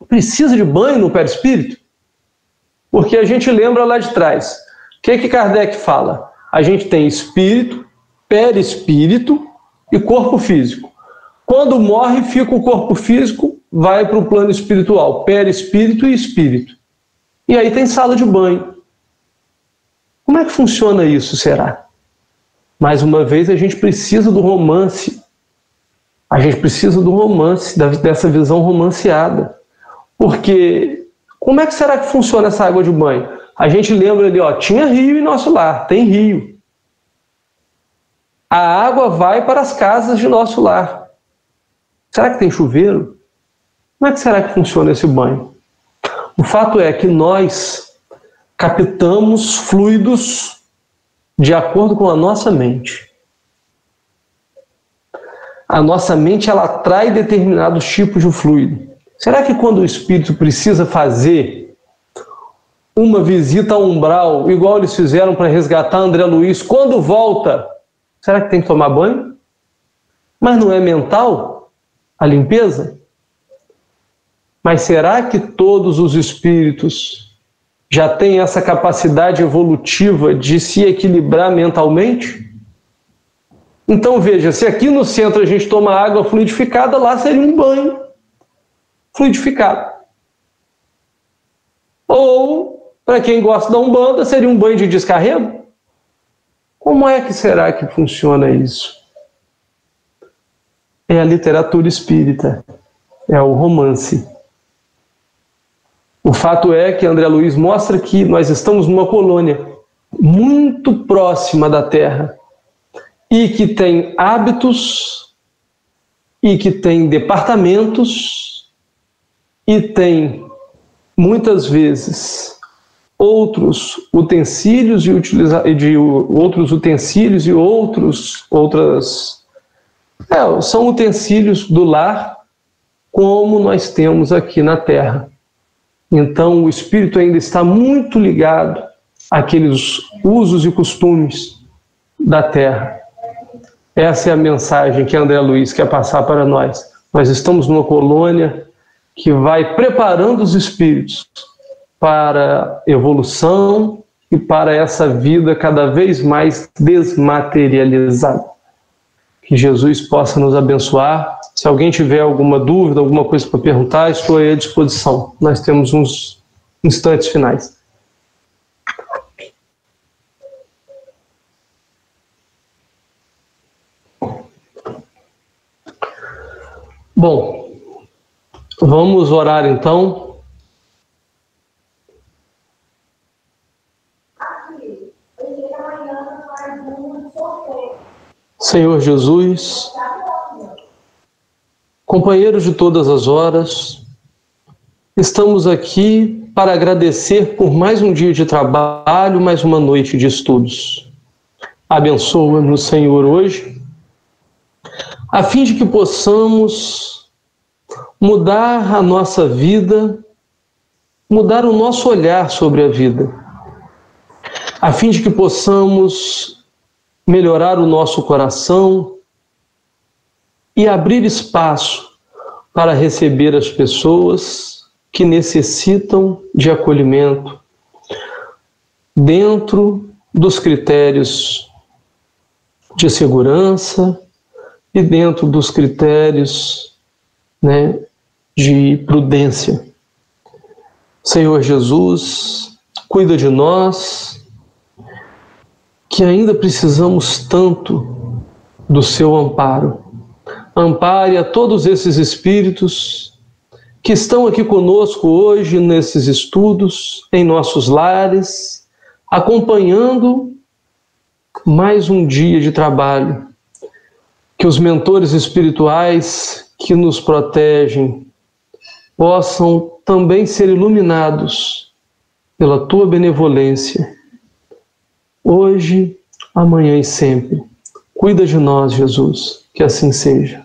precisa de banho no perispírito? Porque a gente lembra lá de trás. O que Kardec fala? A gente tem espírito, perispírito e corpo físico. Quando morre, fica o corpo físico, vai para o plano espiritual, perispírito e espírito. E aí tem sala de banho. Como é que funciona isso, será? Mais uma vez, a gente precisa do romance. A gente precisa do romance, dessa visão romanceada. Porque como é que será que funciona essa água de banho? A gente lembra ali, tinha rio em nosso lar, tem rio. A água vai para as casas de nosso lar. Será que tem chuveiro? Como é que será que funciona esse banho? O fato é que nós captamos fluidos de acordo com a nossa mente. A nossa mente, ela atrai determinados tipos de fluido. Será que quando o espírito precisa fazer uma visita ao umbral, igual eles fizeram para resgatar André Luiz, quando volta, será que tem que tomar banho? Mas não é mental a limpeza? Mas será que todos os espíritos já têm essa capacidade evolutiva de se equilibrar mentalmente? Então veja, se aqui no centro a gente toma água fluidificada, lá seria um banho fluidificado. Ou, para quem gosta da Umbanda, seria um banho de descarrego? Como é que será que funciona isso? É a literatura espírita, é o romance. O fato é que André Luiz mostra que nós estamos numa colônia muito próxima da Terra e que tem hábitos e que tem departamentos e tem muitas vezes outros utensílios são utensílios do lar como nós temos aqui na Terra. Então o espírito ainda está muito ligado àqueles usos e costumes da Terra. Essa é a mensagem que André Luiz quer passar para nós. Nós estamos numa colônia que vai preparando os espíritos para evolução e para essa vida cada vez mais desmaterializada. Que Jesus possa nos abençoar. Se alguém tiver alguma dúvida, alguma coisa para perguntar, estou aí à disposição. Nós temos uns instantes finais. Bom, vamos orar então. Senhor Jesus, companheiros de todas as horas, estamos aqui para agradecer por mais um dia de trabalho, mais uma noite de estudos. Abençoa-nos, Senhor, hoje, a fim de que possamos mudar a nossa vida, mudar o nosso olhar sobre a vida, a fim de que possamos melhorar o nosso coração e abrir espaço para receber as pessoas que necessitam de acolhimento dentro dos critérios de segurança e dentro dos critérios, de prudência. Senhor Jesus, cuida de nós, que ainda precisamos tanto do seu amparo. Ampare a todos esses espíritos que estão aqui conosco hoje nesses estudos, em nossos lares, acompanhando mais um dia de trabalho. Que os mentores espirituais que nos protegem possam também ser iluminados pela tua benevolência, hoje, amanhã e sempre. Cuida de nós, Jesus, que assim seja.